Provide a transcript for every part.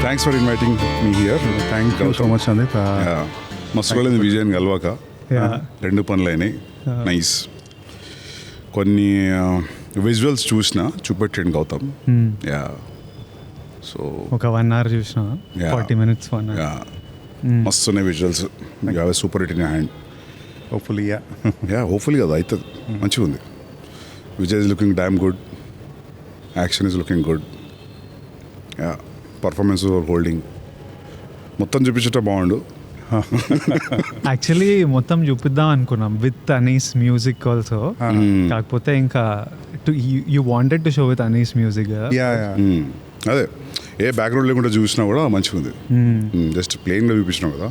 Thanks for inviting me here. Thank you so much Sandeep. మస్తు రోజులైంది విజయన్ కలవాక. రెండు పనులు అయినాయి. నైస్. కొన్ని విజువల్స్ చూపెట్టండి గౌతమ్. యా, సో ఒక 1 hour చూసిన 40 minutes 1 hour. మస్తు ఉన్నాయి visuals. You have a super hit in hand. Hopefully hopefully కదా అవుతుంది. మంచిగా ఉంది. Vijay is looking damn good. Action is looking good. Yeah, performance holding. మొత్తం చూపించట బాగుండు. యాక్చువల్లీ మొత్తం చూపిద్దాం అనుకున్నాం విత్ అనీస్ మ్యూజిక్ ఆల్సో. కాకపోతే ఇంకా you wanted to show with Anees music. అదే, ఏ బ్యాక్గ్రౌండ్ లేకుండా చూసినా కూడా మంచిగా ఉంది. జస్ట్ ప్లెయిన్గా చూపించినావు కదా.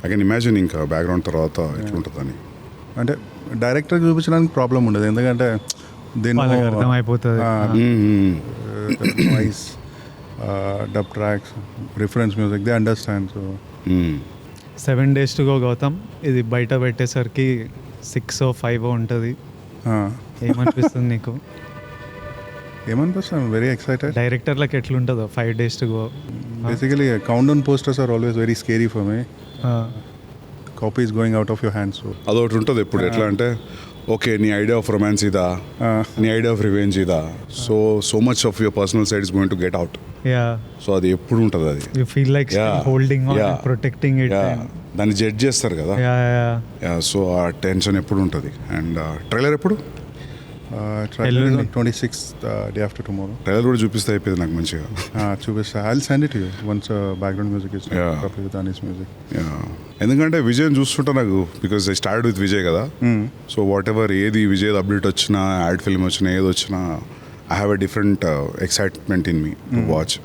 ఐ కెన్ ఇమాజిన్ ఇంకా బ్యాక్గ్రౌండ్ తర్వాత ఎట్లుంటుందని. అంటే డైరెక్టర్ చూపించడానికి ప్రాబ్లం ఉండదు, ఎందుకంటే దీని అర్థం అయిపోతుంది. Voice, dub tracks, reference music, they understand. So 7 days to go Gautam. ఇది బయట పెట్టేసరికి 6 or 5 ఉంటుంది. ఏమనిపిస్తుంది నీకు? ఏమనిపిస్తుంది? Very excited. డైరెక్టర్లకు ఎట్లుంటుందో 5 days to go. Basically count down posters are always very scary for me. Copies going out of your hands. అదొకటి ఉంటుంది ఎప్పుడు. ఎట్లా అంటే ఓకే, నీ ఐడియా ఆఫ్ రొమాన్స్ ఇదా, నీ ఐడియా ఆఫ్ రివెంజ్ ఇదా, so much of your personal side is going to get out. So అది ఎప్పుడు ఉంటుంది. అది you feel like holding on, protecting it. దాన్ని జడ్జ్ చేస్తారు కదా. సో ఆ టెన్షన్ ఎప్పుడు ఉంటుంది. అండ్ ట్రైలర్ ఎప్పుడు? 26th, day after tomorrow. Trailer కూడా చూపిస్తే అయిపోయింది నాకు మంచిగా. చూపిస్తా. I'll send it to you once background music is properly with Anis music. ఎందుకంటే విజయ్ చూస్తుంటా నాకు, because I start with Vijay కదా. సో వాట్ ఎవర్ ఏది విజయ్ అప్డేట్ వచ్చినా, యాడ్ ఫిల్మ్ వచ్చినా, ఏది వచ్చినా, I have a different excitement in me to watch.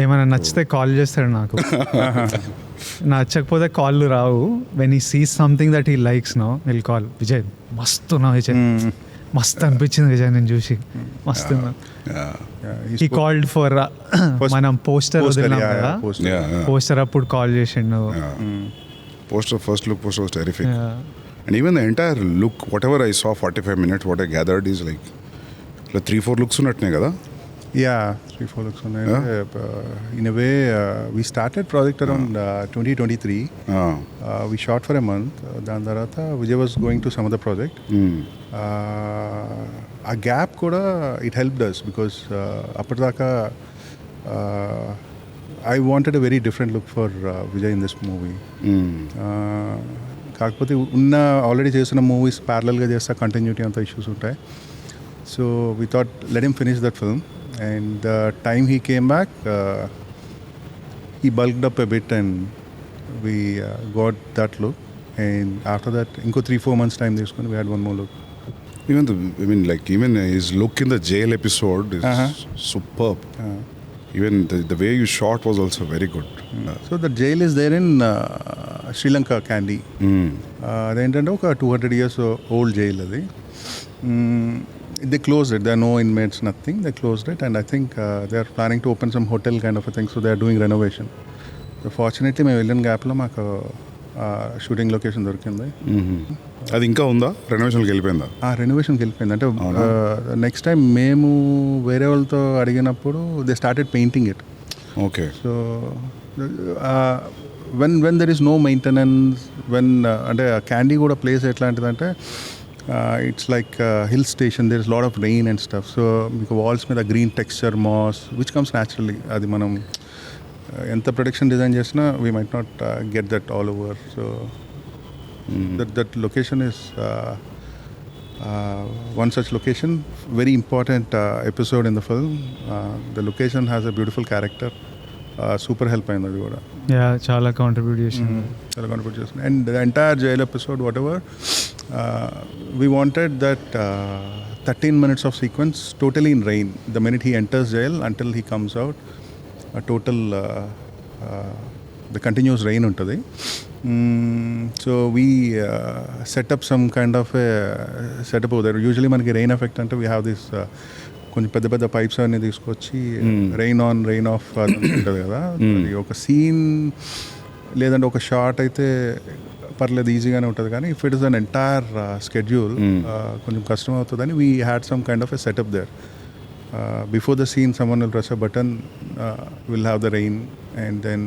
ఏమైనా నచ్చితే కాల్ చేస్తాడు నాకు. నచ్చకపోతే కాళ్ళు రావు. When he sees something that he likes no will call. Vijay మస్తు నా విజయ్, మస్తు అనిపించింది విజయ్ నేను చూసి, మస్తు. హీ కాల్డ్ ఫర్ మనం పోస్టర్ వదిలినాం కదా, పోస్టర్ అప్పుడు కాల్ చేసిండు. Poster, first look poster was terrific. And even the entire look, whatever I saw 45 minutes, what I gathered is like 3-4 looks unnatne kada. 3-4 looks unnai. In a way, we started project around 2023. We shot for a month. Dan tarata Vijay was going to some other project. A gap kuda it helped us because appadaka I wanted a very different look for Vijay in this movie. కాకపోతే ఉన్న already చేసిన movies ప్యారలల్గా చేస్తా, continuity అంత issues ఉంటాయి. So we thought let him finish that film. And the time he came back, he bulked up a bit and we got that look. And after that ఇంకో 3-4 months time తీసుకుని we had one more look. Even his look in the jail episode is superb. Even the way you shot was also very good. So the jail is there in Sri Lanka, Kandy. అదేంటంటే ఒక 200 years old jail అది. They closed it. There are no inmates, nothing. They closed it, and I think they are planning to open some hotel kind of a thing. So they are doing renovation. So fortunately మేము వెళ్ళిన గ్యాప్లో మాకు shooting location దొరికింది. అది ఇంకా ఉందా? రెనోవేషన్కి వెళ్ళిపోయిందా? రెనోవేషన్కి వెళ్ళిపోయింది. అంటే నెక్స్ట్ టైం మేము వేరే వాళ్ళతో అడిగినప్పుడు they started painting it. Okay. So when there is no maintenance, అంటే క్యాండీ కూడా ప్లేస్ ఎట్లాంటిదంటే it's like hill station, there is lot of rain and stuff. So మీకు వాల్స్ మీద green texture, moss which comes naturally. అది మనం ఎంత production design చేసినా we might not get that all over. So that location is one such location, very important episode in the film. The location has a beautiful character. Super help ayindi adi kuda. Chala contribute chesindi. And the entire jail episode, whatever, we wanted that 13 minutes of sequence totally in rain. The minute he enters jail until he comes out, a total the continuous rain untadi. So we set up some kind of a setup over there. Usually మనకి rain effect అంటే we have this కొంచెం పెద్ద పెద్ద pipes అన్ని తీసుకొచ్చి rain on rain of ఉంటుంది కదా. అది ఒక సీన్ లేదంటే ఒక షార్ట్ అయితే పర్లేదు, ఈజీగానే ఉంటుంది. కానీ if it is an entire schedule కొంచెం కష్టం అవుతుందని we had some kind of a setup there. Before the scene, someone will press a button, will have the rain, and then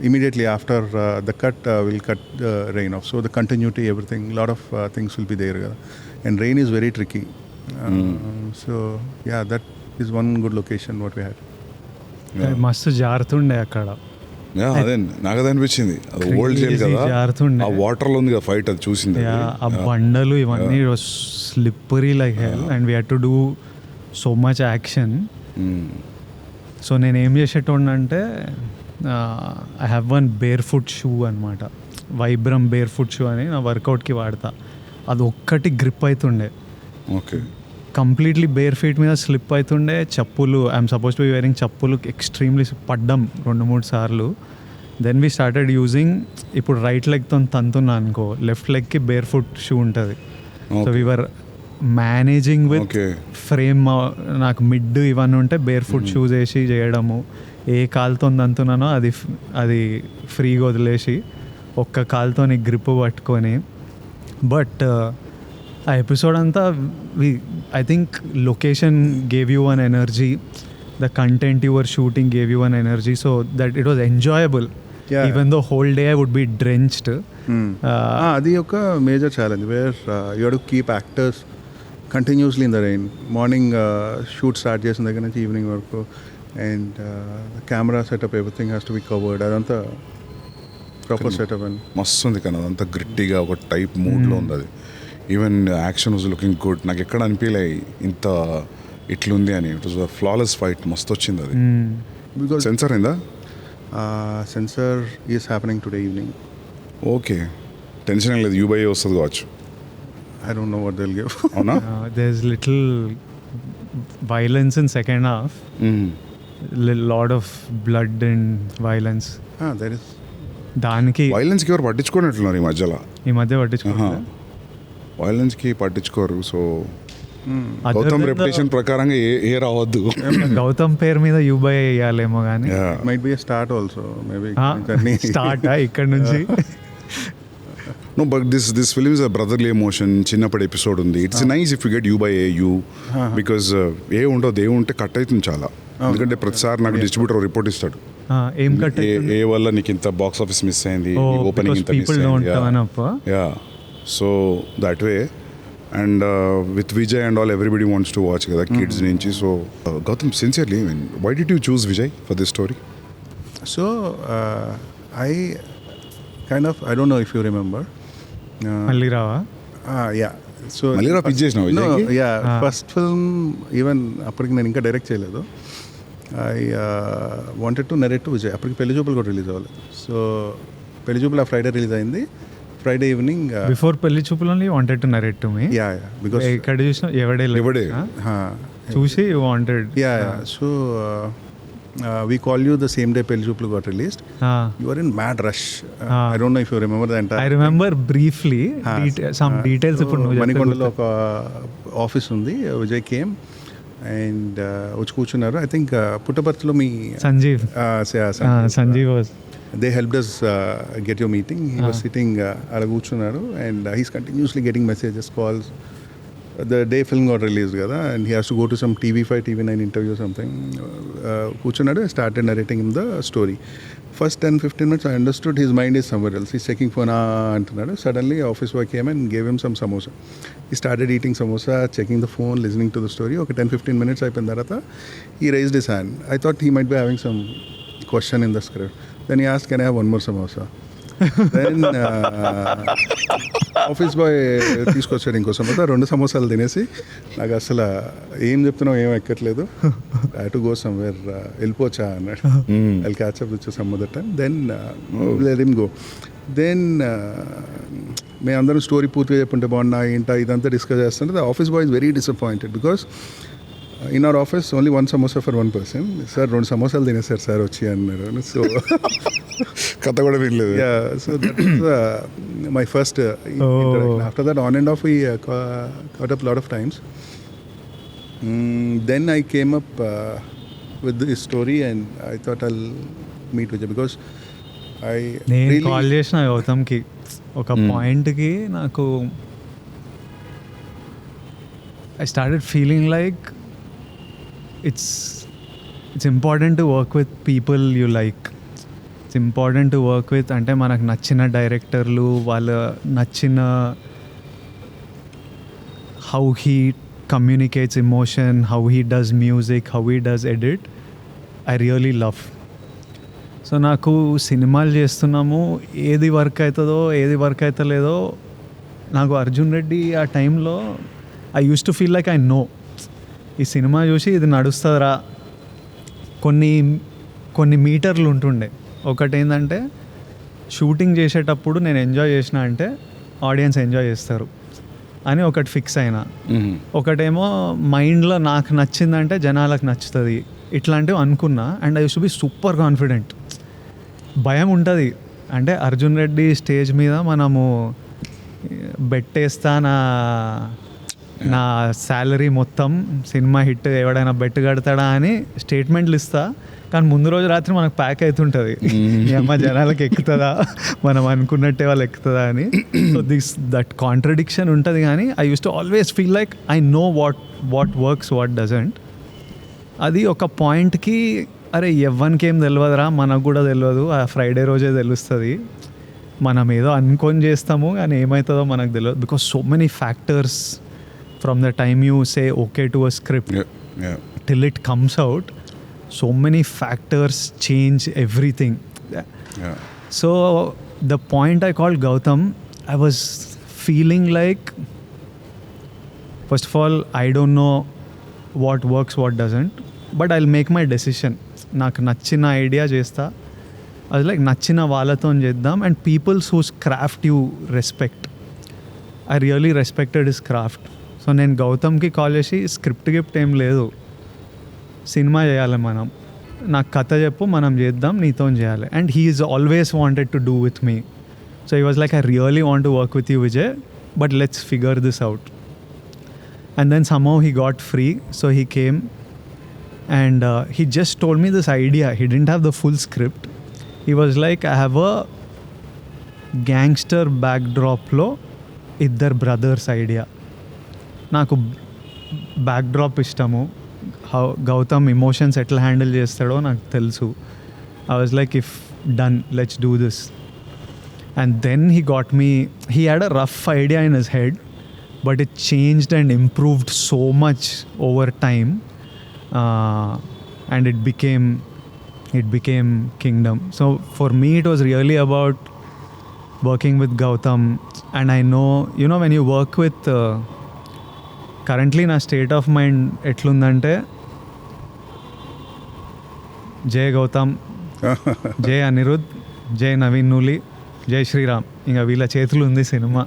immediately after the cut, we'll cut the rain off. So the continuity, everything, a lot of things will be there. And rain is very tricky. So yeah, that is one good location what we had. మస్తు జారుతుండే అక్కడ. అదే నాకు అదే అనిపించింది, అది old jail కదా, జారుతుండే ఆ water లో ఉంది కదా ఫైట్, అది చూసింది. ఆ బండలు ఇవన్నీ slippery like hell and we had to do so much action. So నేను ఏం చేసేటోడినంటే I have one bear foot shoe అనమాట, వైబ్రమ్ బేర్ ఫుట్ షూ అని నా వర్కౌట్కి వాడతా. అది ఒక్కటి గ్రిప్ అవుతుండే, ఓకే, కంప్లీట్లీ బేర్ ఫీట్ మీద స్లిప్ అవుతుండే. చెప్పులు, I'm suppose to be wearing చెప్పులు, ఎక్స్ట్రీమ్లీ పడ్డాం 2-3 సార్లు. దెన్ వీ స్టార్టెడ్ యూజింగ్, ఇప్పుడు రైట్ లెగ్తో తంతున్నా అనుకో, లెఫ్ట్ లెగ్కి బేర్ ఫుట్ షూ ఉంటుంది. So we're managing with frame. నాకు మిడ్ ఇవన్నీ ఉంటే బేర్ ఫుట్ షూస్ వేసి చేయడము. ఏ కాలుతో తంతున్నానో అది ఫ్రీగా వదిలేసి ఒక్క కాలుతో గ్రిప్ పట్టుకొని. బట్ ఆ ఎపిసోడ్ అంతా I think location gave you one energy, the content your shooting gave you one energy, so that it was enjoyable even though whole day I would be drenched. అది ఒక major challenge where you have to keep actors continuously in the rain. Morning shoot start చేసిన దగ్గర నుంచి evening వరకు, and camera setup everything has to be covered. అదంతా proper setup and మస్తు ఉంది కానీ అదంతా గ్రిట్టీగా ఒక టైప్ మూడ్లో ఉంది. అది even action was looking good. నాకు ఎక్కడ అనిపించలే ఇంత ఇట్లుంది అని. It was a flawless fight, మస్తు వచ్చింది అది. బికాజ్ సెన్సార్ అయిందా? Censor is happening today evening. Okay, tension ఏం లేదు, యూబై వస్తుంది కావచ్చు. I don't know what they'll give. అవునా? There's little violence in second half. Lot of blood and violence. There is. దానికి వైలెన్స్కి ఎవరు పట్టించుకోనట్లున్నారు ఈ మధ్య పట్టించుకుంటారు. వైలెన్స్కి పట్టించుకోరు. సో గౌతమ్ రెప్యుటేషన్ ప్రకారంగా ఏ రావద్దు. గౌతమ్ పేరు మీద యూబై వేయాలేమో కానీ might be start also maybe start ఇక్కడ నుంచి. No, but this film is a brotherly emotion. చిన్నప్పటి ఎపిసోడ్ ఉంది. It's nice if you get you by you, because ఏ ఉండదు, ఏ ఉంటే కట్ అవుతుంది చాలా. ఎందుకంటే ప్రతిసారి నాకు డిస్ట్రిబ్యూటర్ రిపోర్ట్ ఇస్తాడు, ఏం కట్ ఏ వల్ల నీకు ఇంత బాక్స్ ఆఫీస్ మిస్ అయింది, ఓపెనింగ్ ఇంత మిస్ అయింది. Yeah, so that way. And with Vijay and all everybody wants to watch కదా, కిడ్స్ నుంచి. So Gautam, sincerely, why did you choose Vijay for this story? So I don't know if you remember. మళ్ళీ రావా? Yeah. So మళ్ళీ రా pitch చేసినావు విజయ్కి? First film even అప్పటికి నేను ఇంకా డైరెక్ట్ చేయలేదు. I wanted to narrate to Vijay. అప్పటికి పెళ్లి చూపులు కూడా రిలీజ్ అవ్వలేదు. సో పెళ్లి చూపులు ఆ ఫ్రైడే రిలీజ్ అయింది. ఫ్రైడే ఈవినింగ్ బిఫోర్ పెళ్లి చూపులు only wanted to narrate to me. Yeah because ఎక్కడ చూసినా ఎవడే చూసి wanted. Yeah so we call you the same day Pelli Choopulu got released. You are in mad rush. I don't know if you remember the entire. I remember briefly some details. ఇప్పుడు నువ్వు మణికొండలో ఒక office ఉంది. Vijay came and వచ్చి కూర్చున్నారు. I think పుట్టపర్తిలో మీ Sanjeev was. They helped us get your meeting. He was sitting అలా కూర్చున్నారు and he's continuously getting messages, calls. The day film got released kada, and he has to go to some TV5, TV9 interview or something. Kuchunadu, I started narrating him the story. First 10-15 minutes I understood his mind is somewhere else. He's checking phone antunadu. Suddenly office boy came and gave him some samosa. He started eating samosa, checking the phone, listening to the story. Okay, 10-15 minutes ayipin tarata he raised his hand. I thought he might be having some question in the script. Then he asked, can I have one more samosa? Then office boy తీసుకొచ్చాడు ఇంకో సమోసా. 2 సమోసాలు తినేసి నాకు అసలు ఏం చెప్తున్నావు ఏం ఎక్కట్లేదు, ఐ టు గో సమ్వేర్, వెళ్ళిపోవచ్చా అన్నాడు. I catch up with some other time. Then let him go. Then మేము అందరం స్టోరీ పూర్తిగా చెప్పుంటే బాగున్నా ఏంటా ఇదంతా డిస్కస్ చేస్తుంటే the office boy is very disappointed because in our office only one samosa for one person. Sir, 2 సమోసాలు తినేసారు sir వచ్చి అన్నారు. సో కథ కూడా వినలేదు. Yeah, so that was my first interaction. After that, on and off, we caught up a lot of times. Then I came up with this story and I thought I'll meet Vijay because నేను call చేసిన గౌతమ్కి ఒక పాయింట్కి నాకు I started feeling like it's it's important to work with people you like. It's important to work with అంటే మనకు నచ్చిన డైరెక్టర్లు, వాళ్ళ నచ్చిన how he communicates emotion, how he does music, how he does edit. I really love. So నాకు సినిమాలు చేస్తున్నాము, ఏది వర్క్ అవుతుందో ఏది వర్క్ అవుతలేదో నాకు అర్జున్ రెడ్డి ఆ టైంలో I use to feel like I know ఈ సినిమా చూసి ఇది నడుస్తుందిరా. కొన్ని మీటర్లు ఉంటుండే. ఒకటి ఏంటంటే షూటింగ్ చేసేటప్పుడు నేను ఎంజాయ్ చేసిన అంటే ఆడియన్స్ ఎంజాయ్ చేస్తారు అని ఒకటి ఫిక్స్ అయినా. ఒకటేమో మైండ్లో నాకు నచ్చిందంటే జనాలకు నచ్చుతుంది, ఇట్లాంటివి అనుకున్నా. And I use to be super confident. భయం ఉంటుంది అంటే అర్జున్ రెడ్డి స్టేజ్ మీద మనము బెట్టేస్తా, నా శాలరీ మొత్తం సినిమా హిట్ ఎవడైనా బెట్ కడతాడా అని స్టేట్మెంట్లు ఇస్తా. కానీ ముందు రోజు రాత్రి మనకు ప్యాక్ అవుతుంటుంది, ఈ అమ్మ జనాలకు ఎక్కుతుందా, మనం అనుకున్నట్టే వాళ్ళు ఎక్కుతుందా అని. సో దట్ కాంట్రడిక్షన్ ఉంటుంది. కానీ I use to always feel like I know what works, what doesn't. అది ఒక పాయింట్కి అరే ఎవ్వనికి ఏం తెలియదురా, మనకు కూడా తెలియదు, ఆ ఫ్రైడే రోజే తెలుస్తుంది. మనం ఏదో అనుకొని చేస్తాము కానీ ఏమవుతుందో మనకు తెలియదు. Because so many factors from the time you say okay to a script till it comes out, so many factors change everything. So the point I called Gowtam, I was feeling like, first of all, I don't know what works, what doesn't, but I'll make my decision. నాకు నచ్చిన idea చేస్తా, అది like నచ్చిన వాళ్ళతో చేద్దాం. And peoples whose craft you respect. I really respected his craft. So నేను గౌతమ్కి call చేసి స్క్రిప్ట్ గిఫ్ట్ ఏం లేదు, సినిమా చేయాలి మనం, నాకు కథ చెప్పు, మనం చేద్దాం, నీతో చేయాలి. And he is always wanted to do with me. So he was like I really want to work with you Vijay, but let's figure this out. And then somehow he got free, so he came and he just told me this idea. He didn't have the full script. He was like, I have a gangster backdrop lo iddar brothers idea. నాకు backdrop ఇష్టము, how Gautam emotions ఎట్లా handle చేస్తాడో నాకు తెలుసు. I was like if done, let's do this. And then he got me, he had a rough idea in his head, but it changed and improved so much over time. And it became kingdom. So for me it was really about working with Gowtam. And I know, you know, when you work with currently na state of mind etlundante, Jay Gowtam, Jay Anirudh, Jay Naveen Nuli, Jay Sri Ram, inga veela chethulu undi cinema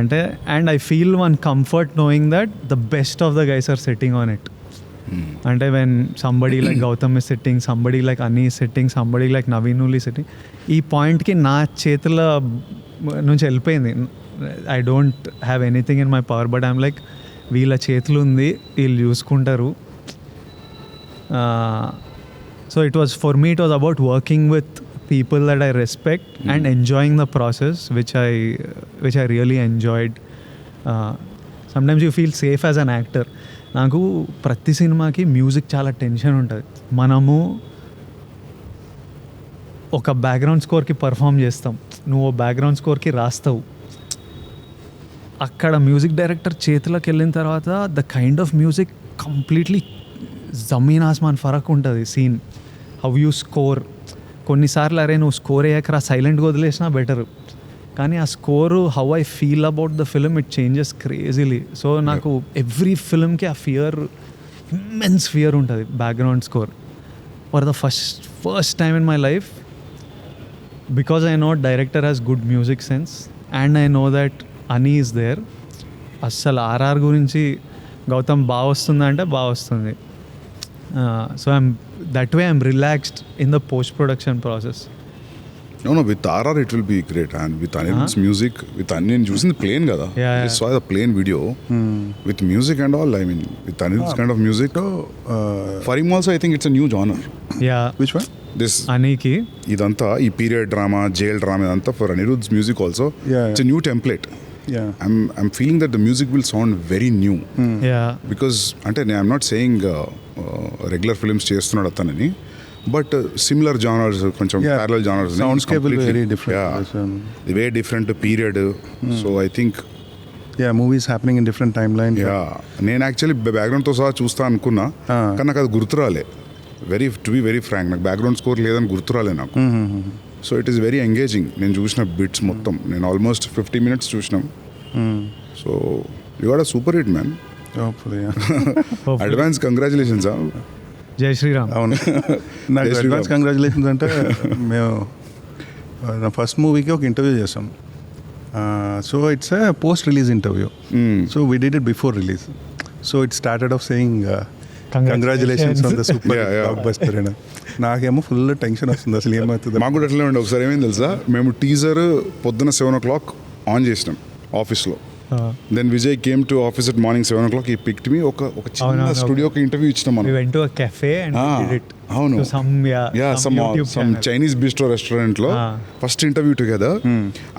ante. And I feel one comfort knowing that the best of the guys are sitting on it. అంటే when somebody like Gautam is sitting, somebody like Ani is sitting, somebody like Naveen Nuli sitting, ఈ పాయింట్కి నా చేతుల నుంచి వెళ్ళిపోయింది. I don't have anything in my power, but I'm like వీళ్ళ చేతులు ఉంది, వీళ్ళు చూసుకుంటారు. So it was for me, it was about working with people that I respect and enjoying the process, which I really enjoyed. Sometimes you feel safe as an actor. నాకు ప్రతి సినిమాకి music చాలా tension ఉంటుంది. మనము ఒక background స్కోర్కి perform చేస్తాం, నువ్వు background స్కోర్కి రాస్తావు. అక్కడ మ్యూజిక్ డైరెక్టర్ చేతిలోకి వెళ్ళిన తర్వాత the kind of music completely జమీన్ ఆస్మాన్ ఫరక్ ఉంటుంది. సీన్ హౌ యూ స్కోర్, కొన్నిసార్లు అరే నువ్వు స్కోర్ అయ్యాక సైలెంట్గా వదిలేసినా బెటర్, కానీ ఆ score how I feel about the film it changes crazily. So నాకు ఎవ్రీ ఫిలింకి ఆ ఫియర్, ఇమ్మెన్స్ ఫియర్ ఉంటుంది background score. For the first time in my life, because I know director has good music sense and I know that అని is there, అస్సలు RR గురించి గౌతమ్ బాగా వస్తుందంటే బాగా వస్తుంది. So that way I'm relaxed in the post-production process. No, with RR it will be great. And with Anirudh's music, with Aniruddh using the plane kada. Yeah. I saw the plane video with music and all. I mean, with Anirudh's kind of music. For him also, I think it's a new genre. Yeah. Which one? This Aniki. Idanta, period drama, jail drama, idanta for Anirudh's music also. Yeah. It's a new template. Yeah. I'm feeling that the music will sound very new. Yeah. Because అంటే I'm not saying regular films చేస్తున్నాడు అతనని, but similar genres, కొంచెం Yeah. Parallel genres, Soundscape will be very different. Way different period. So I think Yeah, movies happening in different timelines. నేను actually బ్యాక్గ్రౌండ్తో సహా చూస్తా అనుకున్నా, కానీ నాకు అది గుర్తురాలే. టు బి వెరీ ఫ్రాంక్, నాకు బ్యాక్గ్రౌండ్ స్కోర్ లేదని గుర్తురాలే నాకు. So it is very engaging. నేను చూసిన బిట్స్ మొత్తం, నేను ఆల్మోస్ట్ 50 minutes చూసినాం. So you are a super hit man. Hopefully, yeah. Advance congratulations. జై శ్రీరామ్. అవును, నాకు Yes, అడ్వాన్స్ కంగ్రాచులేషన్స్. అంటే మేము నా ఫస్ట్ మూవీకి ఒక ఇంటర్వ్యూ చేసాం. So it's a post release interview. So we did it before release. So it started off saying congratulations on the super block buster అని. నాకేమో ఫుల్ టెన్షన్ వస్తుంది, అసలు ఏమవుతుంది. మాకు కూడా అట్లనే ఉండే. ఒకసారి ఏమైంది తెలుసా, మేము టీజర్ పొద్దున్న 7 o'clock ఆన్ చేసినాం ఆఫీస్లో. Then Vijay came to office at morning 7 o'clock. ఈ పిక్డ్ మీ ఒక చిన్న స్టూడియోకి ఇంటర్వ్యూ ఇచ్చినాం మనం. We went to a cafe and did it. అవును, To some YouTube some channel. Chinese bistro restaurant లో ఫస్ట్ ఇంటర్వ్యూ టుగెదర్.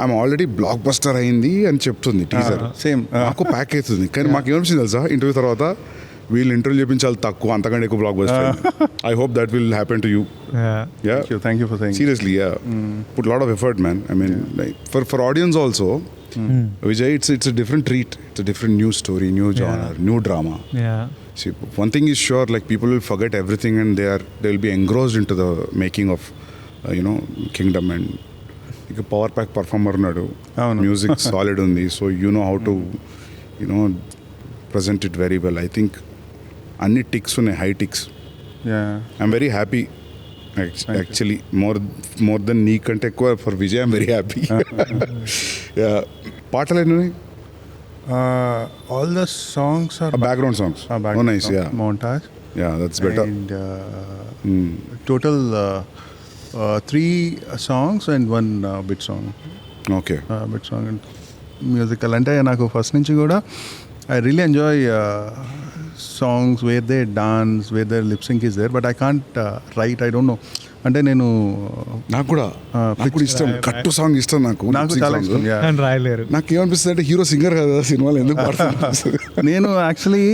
ఆమె ఆల్రెడీ బ్లాక్ బస్టర్ అయింది అని చెప్తుంది టీజర్. సేమ్ మాకు ప్యాక్ అవుతుంది, కానీ మాకు ఏమనిపించింది తెలుసా, ఇంటర్వ్యూ తర్వాత వీళ్ళు ఇంటర్వ్యూ చేపించాలి తక్కువ, అంతకంటే ఎక్కువ block buster. I hope that will happen to you. Thank you for saying. Seriously, yeah. Put a lot of effort, man. I mean, like, for audience also, Vijay, it's a different treat. It's a different new story, new genre, new drama. Yeah. See, one thing is sure, like people will forget everything and they'll be engrossed into the making of, Kingdom. And like a power pack performer nadu. Music solid undi, so you know how to, present it very well. I think anni ticks unnayi, high ticks. Yeah. I'm very happy. Actually, more than nee kante ekkuva for Vijay, I'm very happy. Yeah. పాటలు ఎన్ని? All the songs are Background songs. background Oh, nice. songs, Yeah. montage. Yeah, that's better. And total 3 songs and 1 bit song. Okay. Bit song and musical. అంటే నాకు first నుంచి కూడా I really enjoy songs where they dance, where their lip sync is there, but I can't write. I don't know. అంటే నేను నాకు కూడా ఇష్టం, కట్టు సాంగ్ ఇష్టం నాకు చాలా ఇష్టం. And రాయలేరు. నాకు ఏమనిపిస్తుంది అంటే హీరో సింగర్ కదా సినిమాలో ఎందుకు పాడుతున్నారు. నేను యాక్చువల్లీ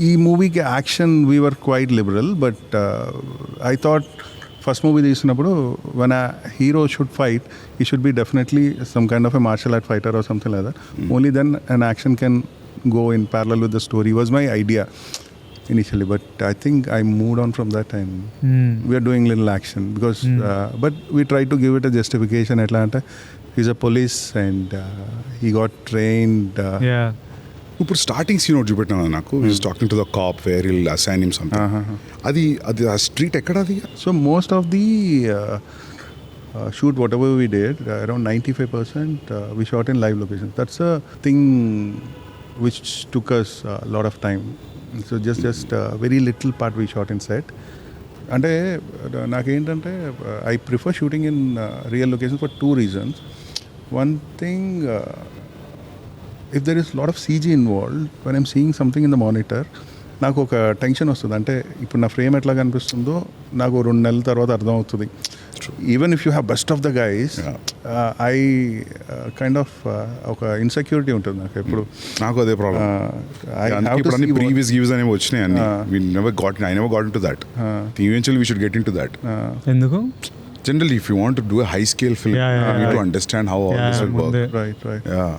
ఈ మూవీకి action we were quite liberal, but I thought first movie తీసినప్పుడు వన్ ఆ హీరో షుడ్ ఫైట్, ఈ should be definitely some kind of a martial art fighter or something like that. Only then an action can go in parallel with the story was my idea initially, but I think I moved on from that and we are doing little action because but we try to give it a justification. Atlanta, he's a police and he got trained. Yeah. ఇప్పుడు starting scene ఒకటి చూపెట్టినా నాకు, is talking to the cop where will assign him something. అది ఆ street ఎక్కడ అది? So most of the shoot whatever we did, around 95% we shot in live locations. That's a thing which took us a lot of time. So just very little part we shot in set. అంటే నాకేంటంటే I prefer shooting in real locations for 2 reasons. One thing, if there is a lot of CG involved, when I'm seeing something in the monitor, నాకు ఒక tension వస్తుంది. అంటే ఇప్పుడు నా frame ఎట్లా కనిపిస్తుందో నాకు 2 నెలల తర్వాత అర్థం అవుతుంది. Even if you have best of the guys, I kind of ఒక ఇన్సెక్యూరిటీ ఉంటుంది నాకు ఎప్పుడు. నాకు అదే ప్రాబ్లం. ప్రీవియస్ గివ్స్ అనేవి వచ్చినాయి అన్ని. I never got into that. Eventually we should get into that. ఎందుకు? Generally, if you want to do a high scale film, you need to understand how all this will work. Right. Yeah.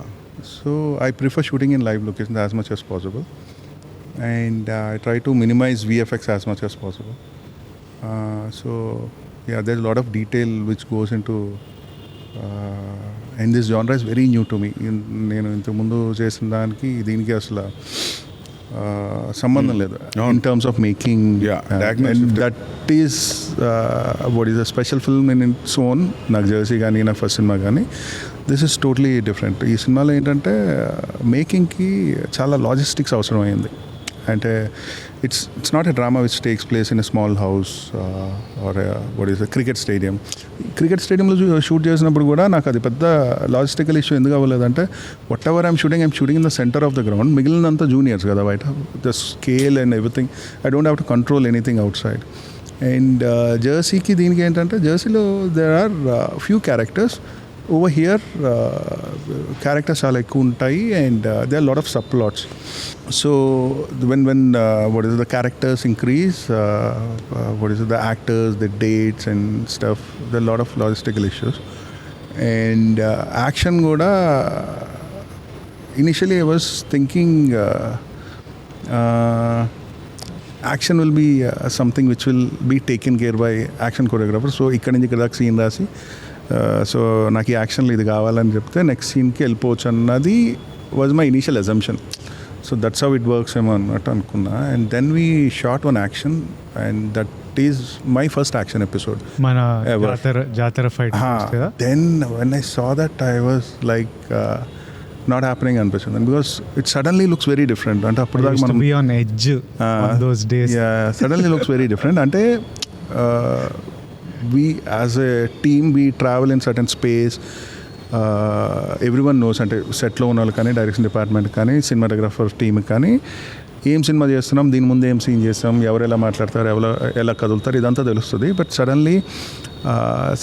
So I prefer shooting in live locations as much as possible, and I try to minimize VFX as much as possible. So yeah, there's a lot of detail which goes into and this genre is very new to me. నేను ఇంతకు ముందు చేసిన దానికి దీనికి అసలు సంబంధం లేదు in terms of making. And that is what is a special film in its own. నాకు జెర్సీ కానీ నా ఫస్ట్ సినిమా కానీ దిస్ ఇస్ టోటలీ డిఫరెంట్. ఈ సినిమాలో ఏంటంటే మేకింగ్కి చాలా లాజిస్టిక్స్ అవసరం అయింది. అంటే it's not a drama which takes place in a small house or a cricket stadium. Cricket స్టేడియంలో షూట్ చేసినప్పుడు కూడా నాకు అది పెద్ద లాజిస్టికల్ ఇష్యూ ఎందుకు అవ్వలేదంటే whatever I'm shooting in the centre of the ground. మిగిలినంతా జూనియర్స్ కదా బయట, the scale and everything I don't have to control anything outside. అండ్ జెర్సీకి దీనికి ఏంటంటే జెర్సీలో there are few characters over here characters చాలా ఎక్కువ ఉంటాయి and there are a lot of subplots. So when what is it, the characters increase, what is it, the actors, the dates and stuff, there are a lot of logistical issues. And action kuda initially I was thinking action will be something which will be taken care by action choreographer. So ikkadi nunchi ikkada scene rasi so నాకు ఈ యాక్షన్లో ఇది కావాలని చెప్తే next సీన్కి వెళ్ళిపోవచ్చు అన్నది was my initial assumption. So that's how it works ఏమో అన్నట్టు అనుకున్నా. And then we shot one action and that is my first action episode. మన జాతర fight. Then when I saw that I was like not happening అనిపించింది because it suddenly looks very different. అంటే అప్పుడు దాకా మనం సడన్లీ లుక్స్ వెరీ డిఫరెంట్. అంటే we as a team we travel in certain space, everyone knows అంటే సెట్లో ఉన్న వాళ్ళు కానీ డైరెక్షన్ డిపార్ట్మెంట్ కానీ సినిమాటోగ్రాఫర్ టీమ్ కానీ ఏం సినిమా చేస్తున్నాం, దీని ముందు ఏం సీన్ చేస్తాం, ఎవరు ఎలా మాట్లాడతారు, ఎలా కదులుతారు, ఇదంతా తెలుస్తుంది. But suddenly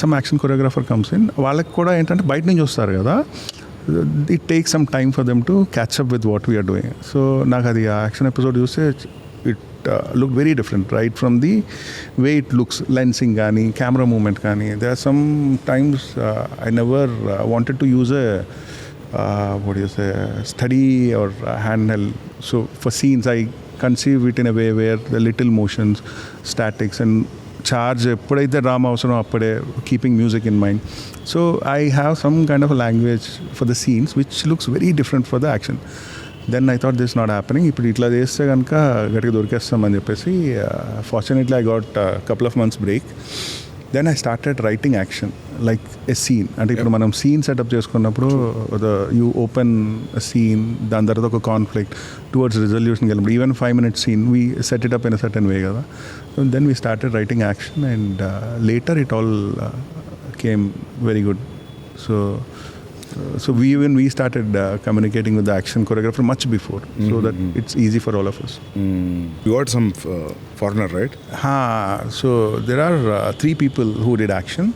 some action choreographer comes in. వాళ్ళకి కూడా ఏంటంటే బయట నుంచి వస్తారు కదా, it take some time for them to catch up with what we're doing. So నాకు అది ఆ యాక్షన్ ఎపిసోడ్ చూస్తే look very different right from the way it looks, lensing gaani, camera movement gaani. There are some times I never wanted to use a what do you say, steady or handheld. So for scenes I conceive it in a way where the little motions, statics and charge eppudaithe drama avasaro appade keeping music in mind. So I have some kind of a language for the scenes which looks very different for the action. Then I thought this not happening. ఇప్పుడు ఇట్లా చేస్తే కనుక గట్టిగా దొరికేస్తామని చెప్పేసి fortunately I got couple of months break. Then I started writing action like a scene. అంటే ఇప్పుడు మనం సీన్ సెటప్ చేసుకున్నప్పుడు యూ ఓపెన్ సీన్, దాని తర్వాత ఒక కాన్ఫ్లిక్ట్ టువర్డ్స్ రిజల్యూషన్కి వెళ్ళినప్పుడు even 5 minute scene we set it up in a certain way కదా. Then we started writing action and later it all came very good. So we started communicating with the action choreographer much before, so that it's easy for all of us. You got some foreigner, right? So there are 3 people who did action.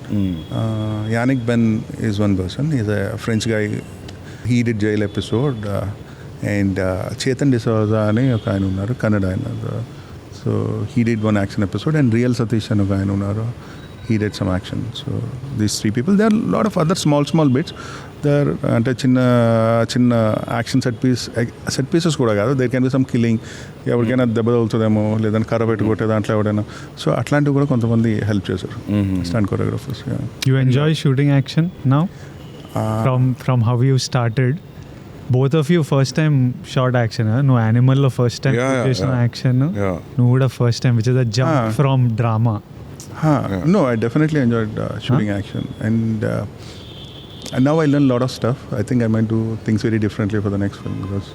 Yannick Ben is one person. He's a French guy. He did Jail episode. And Chetan D'Souza ane oka ayana unnaru, Kannada ayana. So he did one action episode. And Real Satish ane oka ayana unnaru. He did some action. So these 3 people. There are a lot of other small bits. There అంటే చిన్న action set pieces కూడా కాదు. There can be some killing, ఎవరికైనా దెబ్బ తగులుతుందేమో, లేదంటే కర్ర పెట్టి కొట్టే దాంట్లో ఎవడైనా. సో అట్లాంటివి కూడా కొంతమంది హెల్ప్ చేశారు stunt choreographers. You enjoy shooting action now from how you started? Both of you first time shot action. నువ్వు యానిమల్లో ఫస్ట్ టైం చేసిన యాక్షన్, నువ్వు కూడా first time which is the jump from drama. No, I definitely enjoyed shooting action, and now I learn a lot of stuff. I think I might do things very differently for the next film, because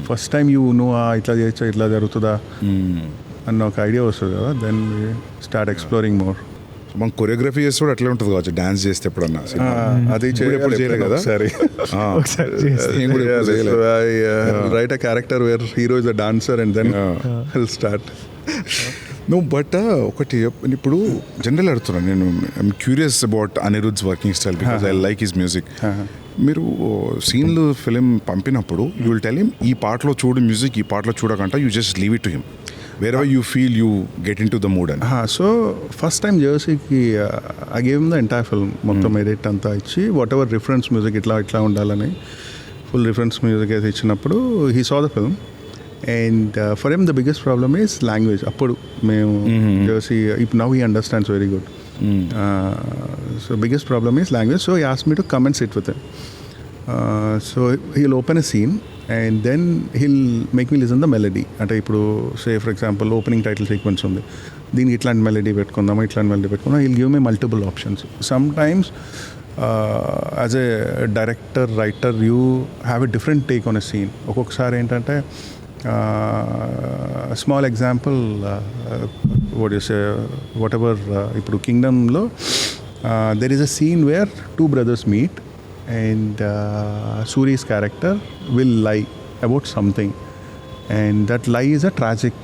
first time you know itla cheyocha, itla jarugutuda anna oka idea vastadi kada, then we start exploring more. మనం choreography చేస్తే కూడా అట్లే ఉంటుంది కావచ్చు, dance చేస్తే ఎప్పుడన్నా. అది చేయలేదు కదా సరే. Right a character where hero is a dancer and then will start. నువ్వు బట్ ఒకటి ఇప్పుడు జనరల్ అడుగుతున్నాను నేను, I'm curious about Anirudh's working style because I like his music. మీరు సీన్లు ఫిలిం పంపినప్పుడు యూ విల్ టెల్ హిమ్ ఈ పాటలో చూడు మ్యూజిక్, ఈ పాటలో చూడకంట, you just leave it to him wherever you feel you get into the mood. And so first time జెర్సీకి I gave him the entire film, మొత్తం ఎడిట్ అంతా ఇచ్చి వాట్ ఎవర్ రిఫరెన్స్ మ్యూజిక్ ఇట్లా ఉండాలని ఫుల్ రిఫరెన్స్ మ్యూజిక్ అయితే ఇచ్చినప్పుడు he saw the film. And for him the biggest problem is language. అప్పుడు మేము Jersey, now he understands very good. So biggest problem is language. So he asked me to come and sit with him. So he'll open a scene and then he'll make me listen the melody. అంటే ఇప్పుడు say for example opening title sequence ఉంది, దీనికి ఇట్లాంటి melody పెట్టుకుందామా, ఇట్లాంటి melody పెట్టుకుందాం. he'll give me multiple options. Sometimes as a director, writer, you have a different take on a scene. ఒక్కొక్కసారి ఏంటంటే small example what you say, whatever ఇప్పుడు కింగ్డమ్లో there is a scene where 2 brothers meet and Suri's character will lie about something, and that lie is a tragic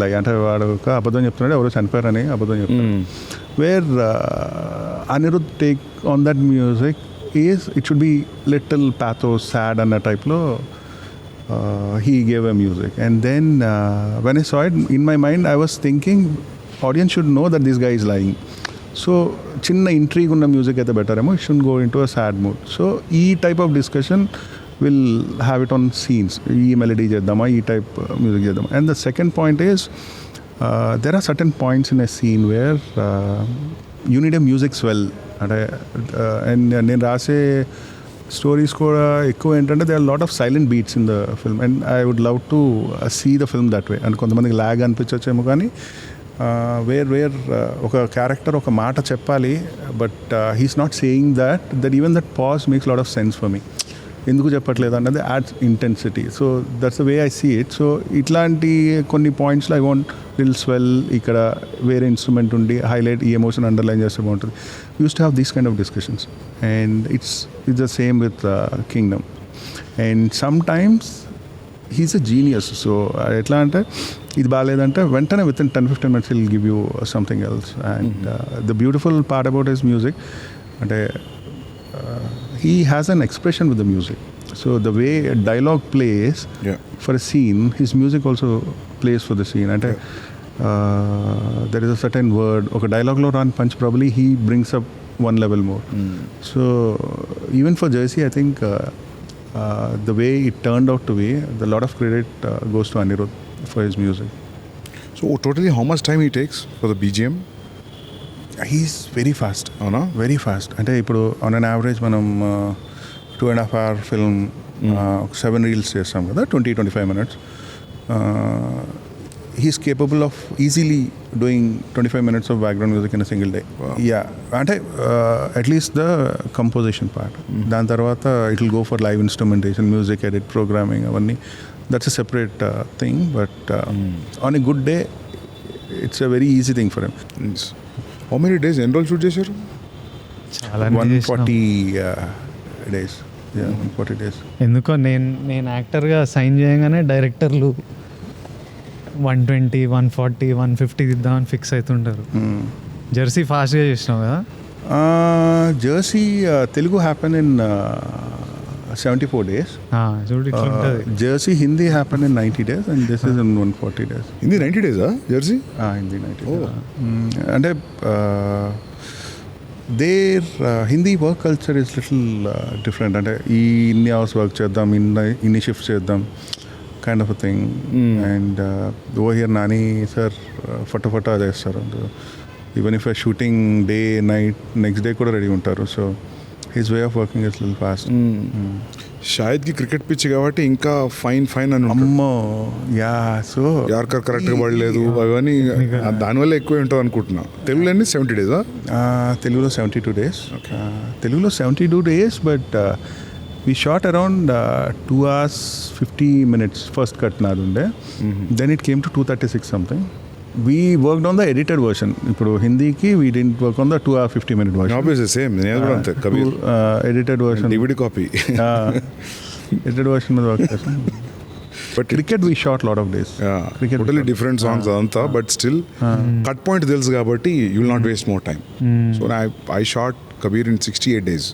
lie. అంటే వాడు ఒక అబద్ధం చెప్తున్నాడు, ఎవరో చనిపోయారని అబద్ధం చెప్తాడు. where Anirudh take on that music is it should be little pathos, sad and a type lo he gave a music. And then when I saw it in my mind, I was thinking audience should know that this guy is lying. So chinna intrigue unna music aithe better emo, it shouldn't go into a sad mood. So ee type of discussion will have it on scenes. Ee melody cheddama, ee type music cheddama. And the second point is there are certain points in a scene where you need a music swell. And నేను రాసే stories కూడా ఎక్కువ ఏంటంటే they are lot of silent beats in the film and I would love to see the film that way. And కొంతమందికి lag అనిపించచ్చేమో కానీ where ఒక character ఒక మాట చెప్పాలి but he's not saying that even that pause makes lot of sense for me. ఎందుకు చెప్పట్లేదు అన్నది adds intensity. So that's the way I see it. So ఇట్లాంటి కొన్ని పాయింట్స్లో ఐ వాంట్ లిల్ స్వెల్, ఇక్కడ వేరే ఇన్స్ట్రుమెంట్ ఉండి హైలైట్ ఈ ఎమోషన్ అండర్లైన్ చేస్తే బాగుంటుంది. Use to have these kind of discussions and it's the same with Kingdom. And some times he's a genius. So ఎట్లా అంటే ఇది బాగాలేదంటే వెంటనే with in 10-15 minutes will give you something else. And the beautiful part about his music అంటే he has an expression with the music. So the way a dialogue plays for a scene, his music also plays for the scene. And there is a certain word, okay, dialogue lo run punch, probably he brings up one level more. So even for Jersey, I think the way it turned out to be, a lot of credit goes to Anirudh for his music. So totally how much time he takes for the BGM? He's very fast. అవునా? Very fast. అంటే ఇప్పుడు on an average మనం 2.5 hour film 7 reels చేస్తాం కదా, 20-25 minutes. He's capable of easily doing 25 minutes of background music in a single day. Wow. Yeah. అంటే at least the composition part. దాని తర్వాత it will go for live instrumentation, music edit, programming అవన్నీ. That's a separate thing. But on a good day it's a very easy thing for him. How many days ఎన్ని రోజులు shoot చేశారు? చాలా 140 days. Yeah, 140 days. ఎందుకో నేను యాక్టర్గా sign చేయగానే డైరెక్టర్లు 120, 140, 150 ఇద్దామని ఫిక్స్ అవుతుంటారు. జెర్సీ ఫాస్ట్గా చేసినావు కదా? Jersey Telugu happen in 74 days. చూడు ఇట్లా ఉంటుంది. Jersey Hindi happen in 90 days and this is in 140 days. Hindi 90 days Jersey? Hindi 90 days. అంటే there Hindi work culture is little different. అంటే ఈ ఇన్ని అవర్స్ వర్క్ చేద్దాం, ఇన్ని షిఫ్ట్స్ చేద్దాం kind of a thing. And over here Nani sir ఫటాఫటా చేస్తారు. Even if shooting day night next day కూడా రెడీ ఉంటారు. So his way of working is little fast. షాహిద్కి క్రికెట్ పిచ్ కాబట్టి ఇంకా ఫైన్ అని అమ్మో. యా. సో యార్కర్ కరెక్ట్గా పడలేదు అవన్నీ దానివల్ల ఎక్కువ ఉంటుంది అనుకుంటున్నా. తెలుగులో 70 days? తెలుగులో 72 days. తెలుగులో 72 days but we shot around 2 hours 50 minutes first cut నాదుండే. Then it came to 236 something. We worked on the edited version. ఇప్పుడు హిందీకి we didn't work on the 2 hour 50 minute version. Obviously same. నేను కూడా అంతే. Kabir edited version. DVD copy. edited version మీద work చేసాం. But cricket we shot lot of days. Cricket totally different songs అదంతా. But still cut point తెలుసు కాబట్టి you will not waste more time. So I shot Kabir in 68 days.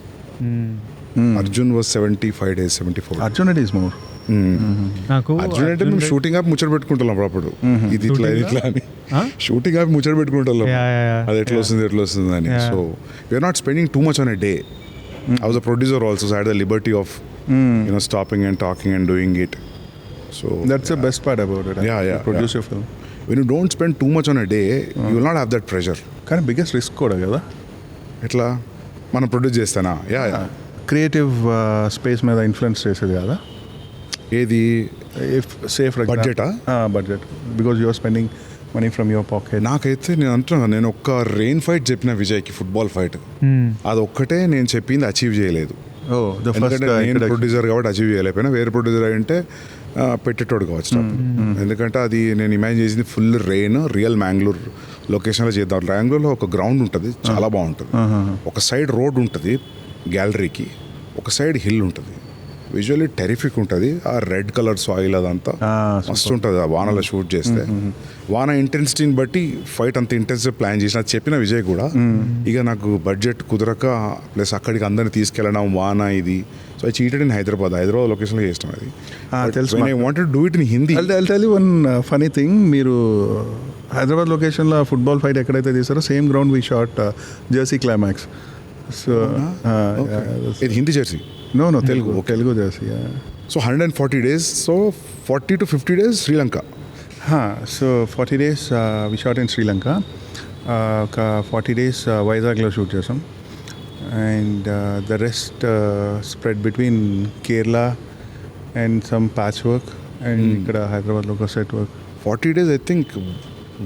Arjun was 75 days, 74. Arjun it is more. నాకు అర్జున్ అంటే మేము shooting ఆపి ముచ్చట పెట్టుకుంటాం అప్పుడు. ఇది ఇట్లా అని షూటింగ్ ఆపి ముచ్చట పెట్టుకుంటాం అది ఎట్లా వస్తుంది అని. So we're not spending too much on a day. I was a producer also, so I had the liberty of stopping and talking and doing it. So that's the best part about it. Produce your film. When you don't spend too much on a day you will not have that pressure. కానీ biggest risk కూడా కదా. ఎట్లా మనం produce చేస్తానా? Creative space మీద influence చేసేది కదా. ఏది సేఫ్ బడ్జెటా? Budget, because you are spending money from your pocket. నాకైతే నేను అంటున్నాను, నేను ఒక్క రెయిన్ ఫైట్ చెప్పిన విజయ్కి, ఫుట్బాల్ ఫైట్, అది ఒక్కటే నేను చెప్పింది అచీవ్ చేయలేదు. ఎందుకంటే నేను ప్రొడ్యూసర్ కాబట్టి అచీవ్ చేయలేకపోయినా, వేరే ప్రొడ్యూసర్ అంటే పెట్టేటోడు కావచ్చు. ఎందుకంటే అది నేను ఇమాజిన్ చేసింది ఫుల్ రెయిన్, రియల్ మ్యాంగ్లూర్ లొకేషన్లో చేద్దాం. మ్యాంగ్లూర్లో ఒక గ్రౌండ్ ఉంటుంది, చాలా బాగుంటుంది. ఒక సైడ్ రోడ్ ఉంటుంది గ్యాలరీకి, ఒక సైడ్ హిల్ ఉంటుంది. విజువల్లీ టెరిఫిక్ ఉంటుంది. ఆ రెడ్ కలర్ సాయిల్ అదంతా మస్తు ఉంటుంది ఆ వానలో షూట్ చేస్తే. వాన ఇంటెన్సిటీని బట్టి ఫైట్ అంత ఇంటెన్సివ్ ప్లాన్ చేసిన చెప్పిన విజయ్ కూడా. ఇక నాకు బడ్జెట్ కుదరక ప్లస్ అక్కడికి అందరిని తీసుకెళ్ళడం వాన ఇది. So I cheated in Hyderabad లొకేషన్లో చేస్తాం అది. తెలుసు. I wanted do it in Hindi. I'll tell you one funny thing. మీరు హైదరాబాద్ లొకేషన్లో ఫుట్బాల్ ఫైట్ ఎక్కడైతే తీసారో same ground we shot Jersey climax. So ఇది Hindi Jersey? No Telugu Jersey. So 140 days, so 40 to 50 days Sri Lanka. So 40 days we shot in Sri Lanka. ఒక 40 days వైజాగ్లో shoot చేసాం. And the rest spread between Kerala and some patch work అండ్ ఇక్కడ హైదరాబాద్లో ఒక set work. 40 days I think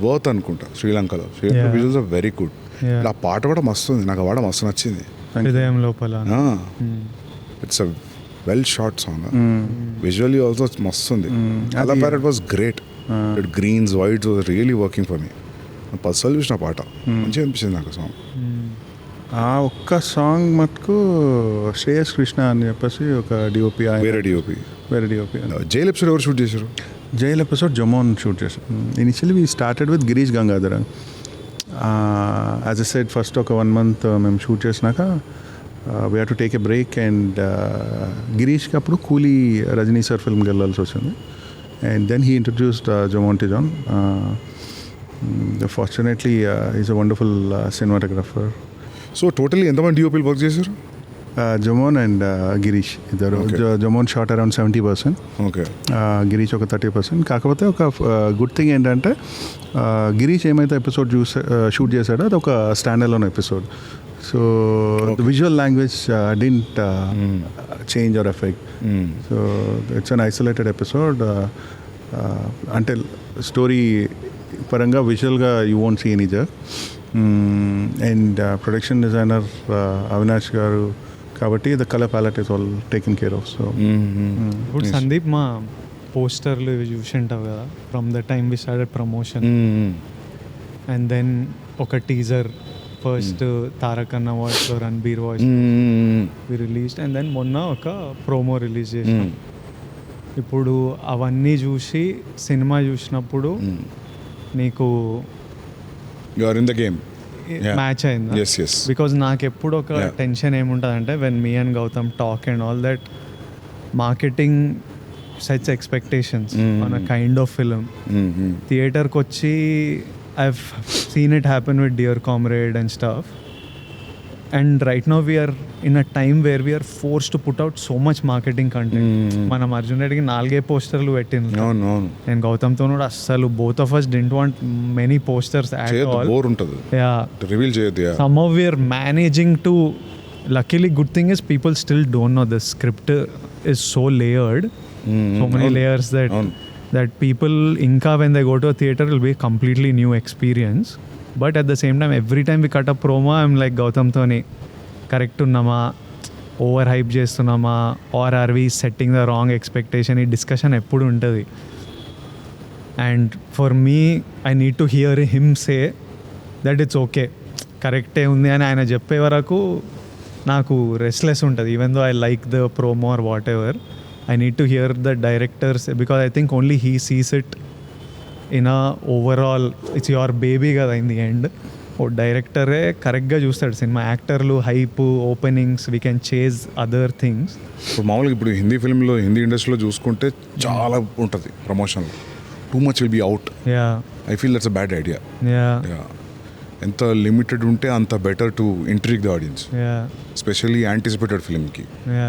worth అనుకుంటా శ్రీలంకలో. Visuals are very good. ఆ పాట కూడా మస్తు ఉంది, నాకు ఆ పాట మస్తు నచ్చింది. Hridayam Lopala. It's a well shot song. Visually also మస్తు ఉంది. అలా parrot was great. Greens whites was really working for me. Personal చూసిన పాట మంచిగా అనిపించింది నాకు సాంగ్. ఆ ఒక్క సాంగ్ మటుకు శ్రేయస్ కృష్ణ అని చెప్పేసి ఒక డిఓపి, వేరే డిఓపి. జైల్ ఎపిసోడ్ ఎవరు షూట్ చేశారు? జైల్ ఎపిసోడ్ జమోన్ షూట్ చేశారు. Initially we started with Girish Gangadhar. As a said first ఒక 1 month మేము షూట్ చేసినాక we have to take a break. And గిరీష్కి అప్పుడు కూలీ రజనీ సార్ ఫిల్మ్కి వెళ్ళాల్సి వచ్చింది. And then he introduced Jomon to John. Fortunately is a wonderful cinematographer. So totally ఎంతమంది డిఓపీలు వర్క్ చేశారు? జమోన్ అండ్ గిరీష్ ఇద్దరు. Jomon shot around 70%. Okay. Girish ఒక 30%. కాకపోతే ఒక గుడ్ థింగ్ ఏంటంటే గిరీష్ ఏమైతే ఎపిసోడ్ షూట్ చేశాడో అది ఒక stand alone episode. So the visual language didn't change or effect. So it's an isolated episode. అంటే స్టోరీ పరంగా విజువల్గా you won't see any jerk. And production designer Avinash garu కాబట్టి the colour palette is all taken care of. So ఇప్పుడు సందీప్ మా పోస్టర్లు ఇవి చూసి ఉంటావు కదా, from the time we started promotion and then ఒక టీజర్ ఫస్ట్ తారక్ అన్న వాయిస్లో Ranbir voice we released and then మొన్న ఒక ప్రోమో రిలీజ్ చేసాం. ఇప్పుడు అవన్నీ చూసి సినిమా చూసినప్పుడు నీకు you are in the game match అయిందా? yes. బికాజ్ నాకు ఎప్పుడు ఒక టెన్షన్ ఏముంటుంది అంటే when me and Gautam talk and all that marketing sets expectations on a kind of film. థియేటర్కి వచ్చి I have seen it happen with Dear Comrade and stuff. And right now we're in a time where we're forced to put out so much marketing content. మనం అర్జున్ రెడ్డికి 4 పోస్టర్లు పెట్టింది. నేను గౌతమ్తో కూడా అస్సలు both of us didn't want many posters at all. Somehow we are managing to, luckily good thing is people still don't know the script is so layered, so many layers that people inka when they go to a theater will be a completely new experience. But at the same time, every time we cut a promo, I'm like, Gautam Toni, correct unnama, over hype చేస్తున్నామా, or are we setting the wrong expectation? ఈ discussion ఎప్పుడు ఉంటుంది. And for me I need to hear him say that it's okay, కరెక్టే ఉంది అని ఆయన చెప్పే వరకు నాకు రెస్ట్లెస్ ఉంటుంది. Even though I like the promo or whatever, I need to hear the directors because I think only he sees it in a overall. It's your baby కదా in the end. ఓ డైరెక్టరే కరెక్ట్గా చూస్తాడు సినిమా. యాక్టర్లు hype, openings, we can chase other things. ఇప్పుడు మామూలుగా ఇప్పుడు హిందీ ఫిల్మ్లో, హిందీ ఇండస్ట్రీలో చూసుకుంటే చాలా ఉంటుంది ప్రమోషన్లో. Too much will be out. I feel that's a bad idea. ఎంత లిమిటెడ్ ఉంటే అంత better to intrigue the audience, especially anticipated ఫిల్మ్కి.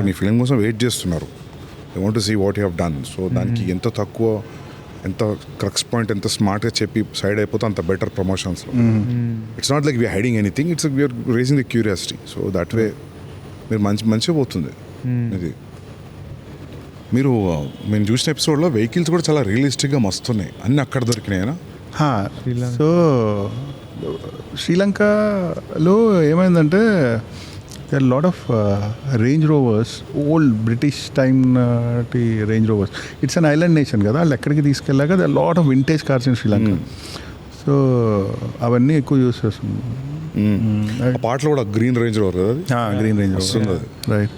నీ ఫిల్మ్ కోసం వెయిట్ చేస్తున్నారు, they want to see what you have done. So దానికి ఎంత తక్కువ, ఎంత క్రక్స్ పాయింట్, ఎంత స్మార్ట్గా చెప్పి సైడ్ అయిపోతే అంత బెటర్ ప్రమోషన్స్లో. It's not like we're hiding anything, it's we're raising the curiosity. So that way మీరు మంచిగా పోతుంది ఇది. మీరు మేము చూసిన ఎపిసోడ్లో వెహికల్స్ కూడా చాలా రియలిస్టిక్గా మస్తున్నాయి, అన్నీ అక్కడ దొరికినాయనా? సో శ్రీలంకలో ఏమైందంటే there are a lot of Range Rovers, old British time Range Rovers. It's an island nation కదా, వాళ్ళు ఎక్కడికి తీసుకెళ్ళాక there are a lot of vintage cars in Sri Lanka. So అవన్నీ ఎక్కువ యూస్ చేస్తుంది. పాటలో కూడా గ్రీన్ రేంజ్ రోవర్ కదా, green range rover, right.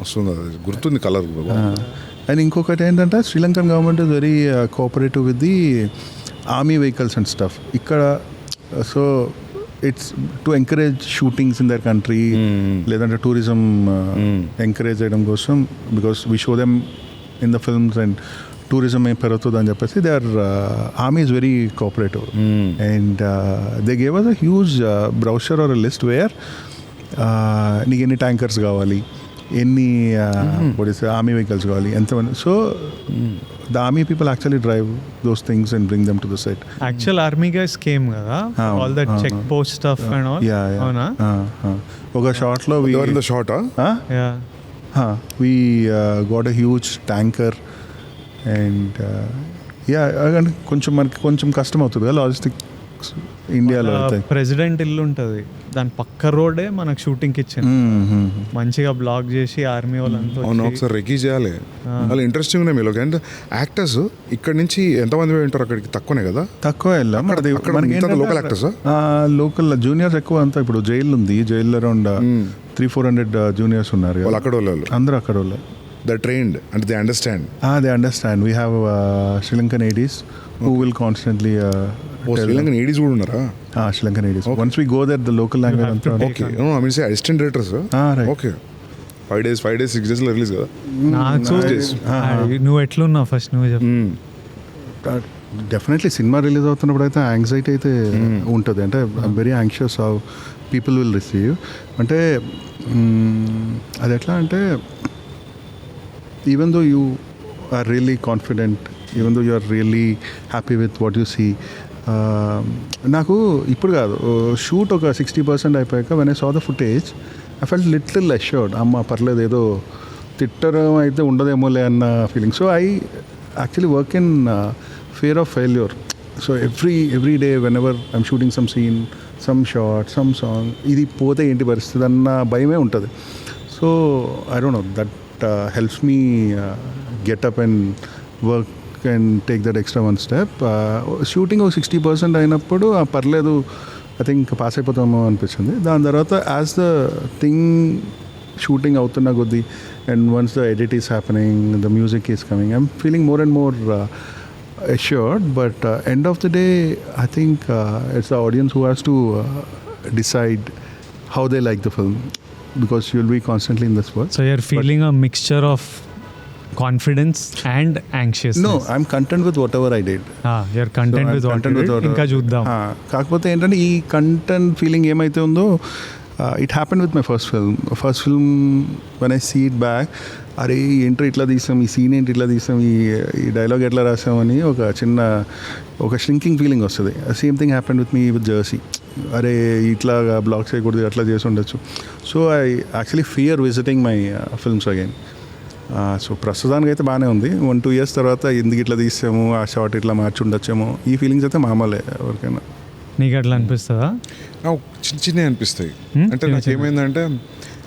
వస్తుంది, అది గుర్తుంది కలర్. అండ్ ఇంకొకటి ఏంటంటే Sri Lankan government is very cooperative with the army vehicles and stuff ఇక్కడ. So it's to encourage shootings in their country, లేదంటే టూరిజం ఎంకరేజ్ చేయడం కోసం, because we show them in the films and tourism ఏం పెరుగుతుంది అని చెప్పేసి they are army is very cooperative. And they gave us a huge brochure or list where నీకు ఎన్ని tankers కావాలి, ఎన్ని ఆర్మీ వెహికల్స్ కావాలి, ఎంతమంది. So the army people actually drive those things and bring them to the set. Actual army guys came కదా, all that check post stuff and all. అవునా, ఒక షార్ట్లో short we got a huge tanker and కొంచెం మనకి కొంచెం కష్టం అవుతుంది కదా లాజిస్టిక్స్ ఇండియాలో. ప్రెసిడెంట్ ఇల్లు ఉంటుంది, దాని పక్క రోడే మనకు షూటింగ్కి ఇచ్చింది, మంచిగా బ్లాక్ చేసి ఆర్మీ వాళ్ళంతా. అవును, ఒకసారి రెకీ చేయాలి. వాళ్ళు ఇంట్రెస్టింగ్ ఉన్నాయి మీలో. అండ్ యాక్టర్స్ ఇక్కడ నుంచి ఎంతమంది ఉంటారు అక్కడికి? తక్కువనే కదా, తక్కువ వెళ్ళాం. లోకల్ యాక్టర్స్, లోకల్ జూనియర్స్ ఎక్కువ అంతా. ఇప్పుడు జైలు ఉంది, జైల్లో అరౌండ్ 300-400 జూనియర్స్ ఉన్నారు. వాళ్ళు అక్కడ వాళ్ళు, అందరూ అక్కడ వాళ్ళు. They trained and they understand. They understand. We have Sri Lankan ADs who will constantly Sri Lankan ADs కూడా ఉన్నారా? Sri Lankan ADs. Okay. Once we go there, the local language అంతా. Okay. No, I mean say assistant directors. Right. Okay. 5 days, 6 days లో release కదా. నువ్వు ఎట్లున్నావు first నువ్వు చెప్పు. Definitely cinema release అవుతున్నప్పుడు అయితే యాంగ్జైటీ అయితే ఉంటుంది. అంటే I'm very anxious how people will receive. అంటే అది ఎట్లా అంటే even though you are really confident, even though you are really happy with what you see. నాకు ఇప్పుడు కాదు, షూట్ ఒక 60% అయిపోయాక when I saw the footage I felt little assured. అమ్మ పర్లేదు, ఏదో తిట్టడం అయితే ఉండదేమోలే అన్న feeling. So I actually work in fear of failure. So every day whenever I'm shooting some scene, some shot, some song, ఇది పోతే ఏంటి పరిస్థితి అన్న భయమే ఉంటుంది. So I don't know, that helps me get up and work and take that extra one step. Shooting ఒక 60% అయినప్పుడు పర్లేదు, ఐ థింక్ పాస్ అయిపోతామో అనిపించింది. దాని తర్వాత యాజ్ ద థింగ్ షూటింగ్ అవుతున్న కొద్దీ and once the edit is happening, the music is coming, I'm feeling more and more assured. But end of the day, I think it's the audience who has to decide how they like the film, because you'll be constantly in this world. So you're feeling a mixture of confidence and anxiousness. No, I'm content with whatever I did. You're content with what you did. ఇంకా చూద్దాం. కాకపోతే ఏంటంటే ఈ content feeling ఏమైతే ఉందో, it happened with my first film. When I see it back, అరే entry ఇట్లా తీసాం, ఈ సీన్ ఏంటి ఇట్లా తీసాం, ఈ డైలాగ్ ఎట్లా రాసామని ఒక షింకింగ్ ఫీలింగ్ వస్తుంది. Same thing happened with me with Jersey. అరే ఇట్లా బ్లాక్ చేయకూడదు, అట్లా చేసి ఉండొచ్చు. So I actually fear visiting my films again. So ప్రస్తుతానికి అయితే బాగానే ఉంది. 1-2 years తర్వాత ఎందుకు ఇట్లా తీసాము, ఆ షార్ట్ ఇట్లా మార్చి ఉండొచ్చేమో, ఈ ఫీలింగ్స్ అయితే మామూలే ఎవరికైనా. నీకు అట్లా అనిపిస్తుందా? చిన్న అనిపిస్తాయి. అంటే నాకు ఏమైందంటే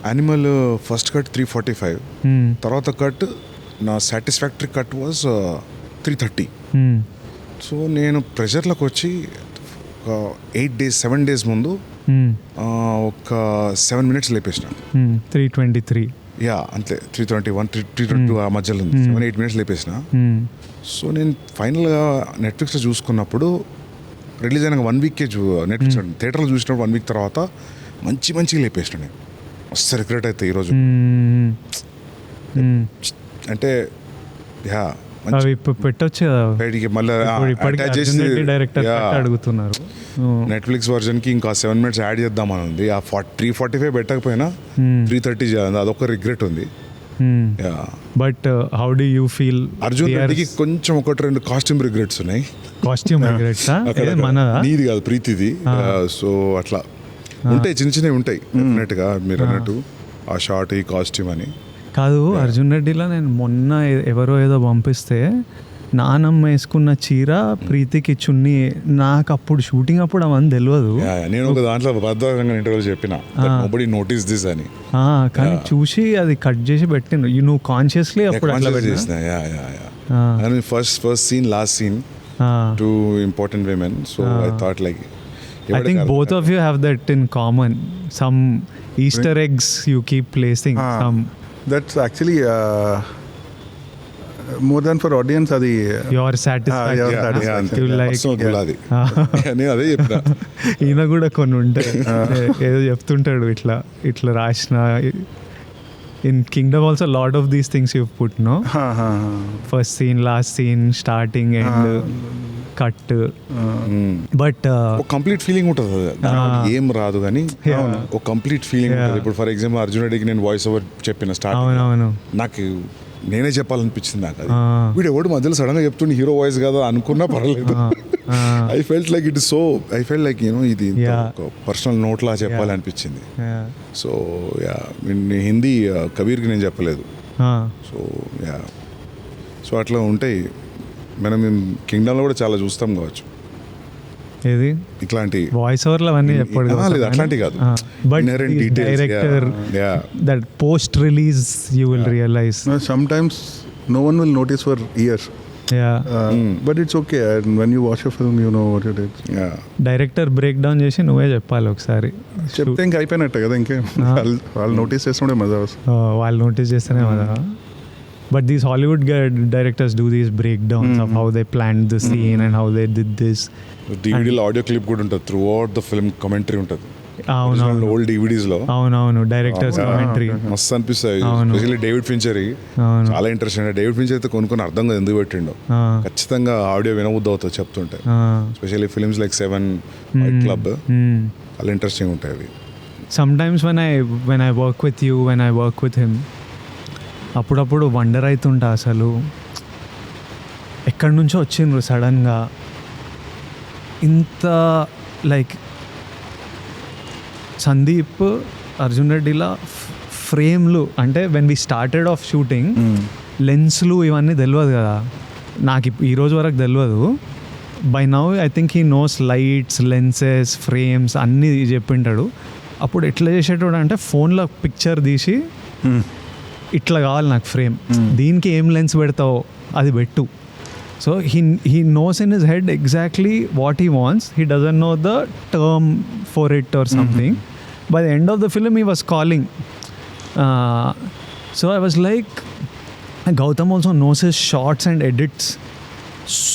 యానిమల్ ఫస్ట్ కట్ 345, తర్వాత కట్ నా సాటిస్ఫాక్టరీ కట్ వాజ్ 330. సో నేను ప్రెషర్లోకి వచ్చి ఒక 7 days ముందు ఒక 7 minutes లేపేసిన. 323 అంతే, 321, 322 ఆ మధ్యలో ఉంది. 7-8 minutes లేపేసిన. సో నేను ఫైనల్గా నెట్ఫ్లిక్స్లో చూసుకున్నప్పుడు రిలీజ్ అయిన 1 week నెట్ఫ్లిక్స్ థియేటర్లో చూసినప్పుడు 1 week తర్వాత మంచిగా లేపేసిన. నేను మస్తు రిగ్రెట్ అయితే ఈరోజు. అంటే పెట్టొచ్చు అడుగుతున్నారు. నెట్ఫ్లిక్స్ వర్జన్కి ఇంకా 7 minutes యాడ్ చేద్దామని ఉంది. ఆ 345 పెట్టకపోయినా 330 చేయాలి, అదొక రిగ్రెట్ ఉంది. But how do you feel? Arjun రెడ్డికి కొంచెం 1-2 కాస్ట్యూమ్ రిగ్రెట్స్ ఉన్నాయి. కాస్ట్యూమ్ రిగ్రెట్స్ నీది కాదు, ప్రీతిది. సో అట్లా ఉంటాయి, చిన్నవి ఉంటాయి డెఫినెట్గా. మీరు అన్నట్టు ఆ షార్ట్, ఈ కాస్ట్యూమ్ అని కాదు. అర్జున్ రెడ్డిలో నేను మొన్న ఎవరో ఏదో పంపిస్తే నానమ్మ వేసుకున్న చీర, ప్రీతికి చున్నీ, నాకు అప్పుడు షూటింగ్ అప్పుడు అవన్నీ తెలియదు. నేను ఒక దాంట్లో బద్దంగా ఇంటర్వ్యూలో చెప్పిన నోబడీ నోటీస్ దిస్ అని, కానీ చూసి అది కట్ చేసి పెట్టిండు. నువ్వు కాన్షియస్లీ అప్పుడు first scene, last scene, 2 important women. So I thought like I think both of you have that in common. Some Easter eggs you keep placing. Some That's actually more than for audience. Adi your satisfaction. your satisfaction. You like Personal గులాది. నేను అదే చెప్పిన. ఈయన కూడా కొన్ని ఉంటాయి ఏదో చెప్తుంటాడు ఇట్లా రాసిన. In Kingdom also lot of these things you put no, first scene, last scene, starting, end, cut. But ఒక కంప్లీట్ ఫీలింగ్ ఉంటుంది అది. ఏం రాదు కానీ ఒక కంప్లీట్ ఫీలింగ్ ఉంటుంది. ఇప్పుడు ఫర్ ఎగ్జాంపుల్ అర్జున్ రెడ్డికి నేను వాయిస్ ఓవర్ చెప్పిన స్టార్టింగ్, అవునవును, నాకు నేనే చెప్పాలనిపించింది. నాకు అది వీడు ఎవడు మధ్యలో సడన్ గా చెప్తుండే హీరో వాయిస్ కదా అనుకున్నా పర్లేదు. I felt like it is so, I felt like you know ఇది పర్సనల్ నోట్ లా చెప్పాలనిపించింది. సో యా, హిందీ కబీర్కి నేను చెప్పలేదు. సో యా, సో అట్లా ఉంటాయి. మనం కింగ్డమ్లో కూడా చాలా చూస్తాం కావచ్చు ఏది ఇట్లాంటి వాయిస్ ఓవర్లు అవన్నీ చెప్పాడు. లేదు అట్లాంటి కాదు, but director that post release you will realise. Sometimes no one will notice for years. But it's okay. And when you watch a film, you know what it is. Director break down చేసి నువ్వే చెప్పాలి ఒకసారి. చెప్తే ఇంకా అయిపోయినట్టే కదా, ఇంకే వాళ్ళు నోటీస్ చేస్తుండే మజా వస్తుంది. వాళ్ళు నోటీస్ చేస్తేనే మజా. But these Hollywood directors do these breakdowns of how they planned the scene and how they did this. డివిడీలో ఆడియో క్లిప్ కూడా ఉంటుంది, throughout the film commentary ఉంటుంది. అవునవును, ఓల్డ్ డివిడీస్ లో. అవునవును, డైరెక్టర్స్ కమెంటరీ మస్తు అనిపిస్తాయి. స్పెషల్లీ డేవిడ్ ఫించర్ చాలా ఇంట్రెస్టింగ్. డేవిడ్ ఫించర్ అయితే కొన్ని అర్థం కాదు ఎందుకు పెట్టిండో, ఖచ్చితంగా ఆడియో వినబుద్ధి అవుతుంది చెప్తుంటే. Specially films like 7 Fight Club చాలా ఇంట్రెస్టింగ్ ఉంటాయి అవి. Sometimes when I work with you, when I work with him, అప్పుడప్పుడు వండర్ అవుతుంటా అసలు ఎక్కడి నుంచో వచ్చిండ్రు సడన్గా ఇంత. లైక్ సందీప్, అర్జున్ రెడ్డిలా ఫ్రేమ్లు అంటే when we started off shooting లెన్స్లు ఇవన్నీ తెలియదు కదా నాకు, ఈరోజు వరకు తెలియదు. By now I think he knows lights, lenses, frames అన్నీ చెప్పింటాడు. అప్పుడు ఎట్లా చేసేటోడు అంటే ఫోన్లో పిక్చర్ తీసి ఇట్లా కావాలి నాకు ఫ్రేమ్, దీనికి ఏం లెన్స్ పెడతావో అది పెట్టు. So he knows in his head exactly what he wants. He doesn't know the term for it or something. By the end of the film he was calling. So I was like, Gowtam also knows his shots and edits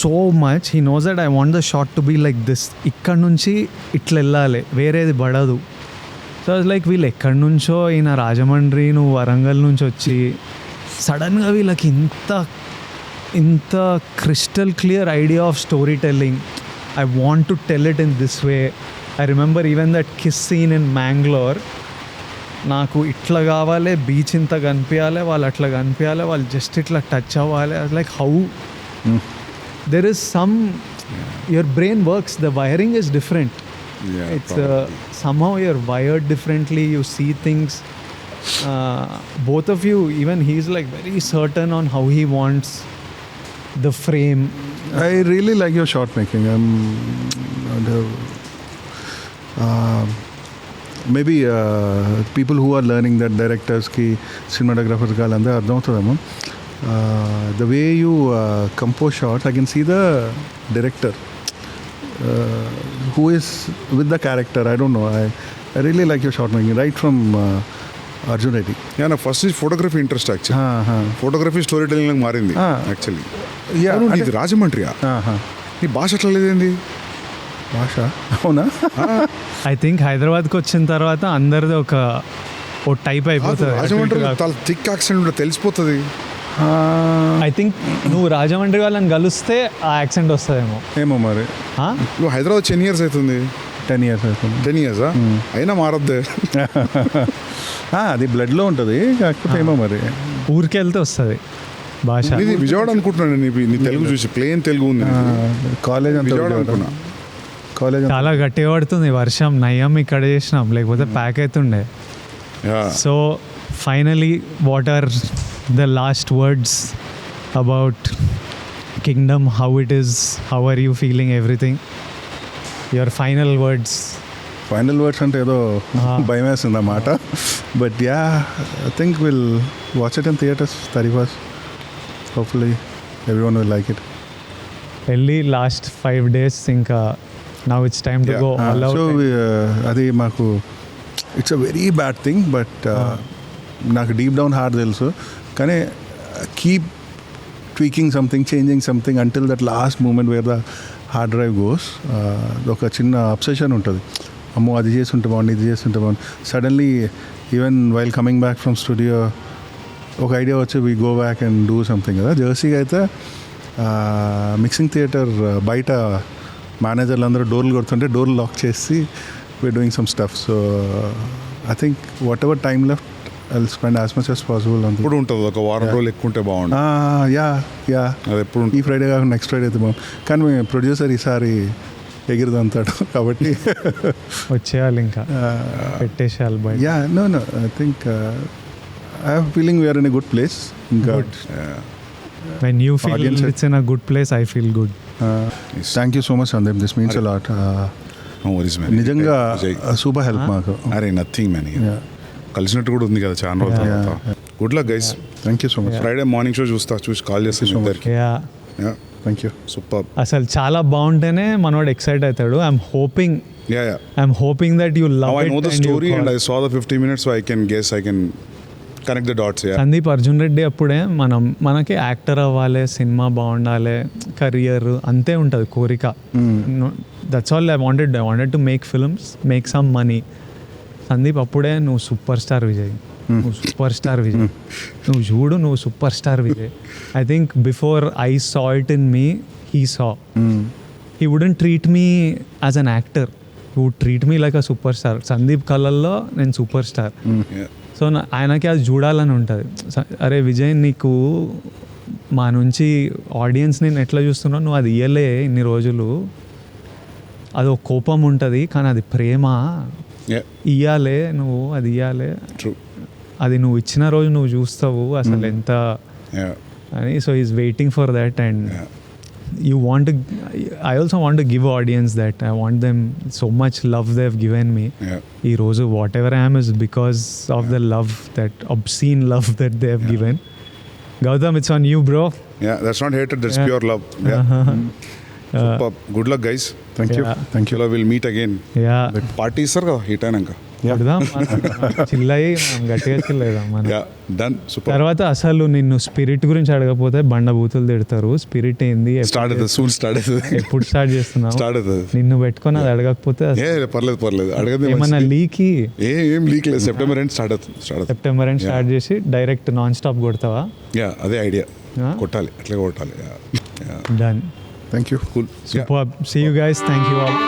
so much. He knows that I want the shot to be like this, ఇక్కడ నుంచి ఇట్లా వెళ్ళాలి, వేరేది పడదు. So I was like, వీళ్ళు ఎక్కడి నుంచో, ఈయన రాజమండ్రి, నువ్వు వరంగల్ నుంచి వచ్చి సడన్గా వీళ్ళకి ఇంత crystal clear idea of story telling. I want to tell it in this way. I remember even that kiss scene in Mangalore. నాకు ఇట్లా కావాలి, బీచ్ ఇంత కనిపించాలి, వాళ్ళు అట్లా కనిపించాలి, వాళ్ళు జస్ట్ ఇట్లా టచ్ అవ్వాలి. Like how there is some, your brain works, the wiring is different. It's somehow you're wired differently, you see things. Both of you, even he's like very certain on how he wants the frame. I really like your shot making. Maybe people who are learning that directors ki cinematographers ga landa ardham avutadamo. The way you compose shots, I can see the director who is with the character. I don't know, I really like your shot making right from Arjun Reddy. నా first photography interest actually. Photography story telling లాగా మారింది actually. ఇది రాజమండ్రియా? నీ భాష అట్లా లేదేంది? భాష అవునా? I think హైదరాబాద్కి వచ్చిన తర్వాత అందరిది ఓ టైప్ అయిపోతుంది. రాజమండ్రి చాలా థిక్ యాక్సెంట్ ఉంటుంది, తెలిసిపోతుంది. ఐ థింక్ నువ్వు రాజమండ్రి వాళ్ళని కలిస్తే ఆ యాక్సెంట్ వస్తుందేమో. ఏమో మరి. నువ్వు హైదరాబాద్ 10 years అవుతుంది. 10 years అవుతుంది. 10 years అయినా మారద్దే. అది బ్లడ్లో ఉంటుంది, కాకపోతే ఏమో మరి ఊరికి వెళ్తే వస్తుంది భాష. ఇది విజయవాడ అనుకుంటున్నాను. నీ తెలుగు చూసి ప్లేన్ తెలుగు ఉంది. కాలేజ్ విజయవాడ అనుకున్నా. కాలేజ్ చాలా గట్టిగా పడుతుంది వర్షం. నయ్యం ఇక్కడ చేసినాం, లేకపోతే ప్యాక్ అవుతుండే. So finally what are the last words about Kingdom, how it is, how are you feeling, everything, your final words. అంటే ఏదో భయం వేస్తుంది అన్నమాట. But yeah, I think will watch it in theatres 31st. Hopefully everyone will like it. వెళ్ళి last 5 days ఇంకా now it's time to go all out. So అది మాకు it's a very bad thing, but నాకు deep down heart తెలుసు, కానీ keep tweaking something, changing something until that last moment where the hard drive goes. ఒక చిన్న obsession ఉంటుంది, అమ్మో అది చేస్తుంటే బాగుంది, ఇది చేస్తుంటే బాగుంది. Suddenly even while coming back from studio ఒక ఐడియా వచ్చి we go back and do something కదా. జెర్సీకి అయితే మిక్సింగ్ థియేటర్ బయట మేనేజర్లు అందరూ డోర్లు కొడుతుంటే డోర్లు లాక్ చేసి we're doing some stuff. So I think whatever time left I will spend as much as possible. ఎప్పుడు ఉంటుంది ఒక వారం రోజులు ఎక్కువ ఉంటే బాగుంటుంది. యా అది ఎప్పుడు ఈ ఫ్రైడే కాకుండా నెక్స్ట్ ఫ్రైడే అయితే బాగుంది. కానీ మీ ప్రొడ్యూసర్ ఈసారి ఎగిరిదంతాడు కాబట్టి వచ్చేయాలి, ఇంకా పెట్టేసేయాలి బయట. Yeah no I think I have feeling we're in a good place. ఇంకా when you feel it's in a good place, I feel good. Thank you so much Sandeep, this means a lot. నిజంగా super help మాకు. అరే nothing man, కలిసినట్టు కూడా ఉంది కదా చాలా రోజుల తర్వాత. Good luck guys. Thank you so much. Friday morning show చూసి కాల్ చేస్తాను ఇద్దరికి. Thank you. సూపర్. అసలు చాలా బాగుంటేనే మనోడు ఎక్సైట్ అవుతాడు. I'm hoping that you love it. I know the and story you and I saw the 50 minutes, so I can connect the dots. Sandeep Arjun Reddy అప్పుడే మనకి యాక్టర్ అవ్వాలి, సినిమా బాగుండాలి, కెరియర్ అంతే ఉంటుంది కోరిక. That's all I wanted to make films, make some money. Sandeep అప్పుడే నువ్వు super star Vijay, నువ్వు సూపర్ స్టార్ విజయ్, నువ్వు చూడు నువ్వు super star Vijay. I think before I saw it in me, he saw. He wouldn't treat me as an actor, he would treat me like a super star. Sandeep కళ్ళల్లో నేను super star. So ఆయనకి అది చూడాలని ఉంటుంది. అరే విజయ్, నీకు మా నుంచి ఆడియన్స్ నేను ఎట్లా చూస్తున్నావు, నువ్వు అది ఇయ్యలే ఇన్ని రోజులు, అది ఒక కోపం ఉంటుంది, కానీ అది ప్రేమ. ఇయ్యాలే నువ్వు, అది ఇయ్యాలే, అది నువ్వు ఇచ్చిన రోజు నువ్వు చూస్తావు అసలు ఎంత అని. So is waiting for that. And you want to, I also want to give audience that. I want them so much love they've given me. Ee roju whatever I am is because of the love, that obscene love that they have given. Gowtam, it's on you, bro. That's not hatred, that's pure love. Super. Good luck guys. Thank you. Thank you. We'll meet again. Party sir kada hit ainanka చిల్లయి మనం గట్టిగా చిల్లేదా మనం. Done. Super. తర్వాత అసలు నిన్ను spirit గురించి అడగకపోతే బండబూతులు తిడతారు. Spirit ఏంది, ఎప్పుడు స్టార్ట్ చేస్తున్నావు, నిన్ను పెట్టుకొని అది అడగకపోతే పర్లేదు అడగదు. ఏమన్నా లీకి ఏం లీక్ లేదు. సెప్టెంబర్ ఎండ్ స్టార్ట్ చేసి డైరెక్ట్ నాన్ స్టాప్ కొడతావా? అదే ఐడియా, కొట్టాలి, అట్లా కొట్టాలి. Done. Thank you. Cool. Superb. See you guys. Thank you all.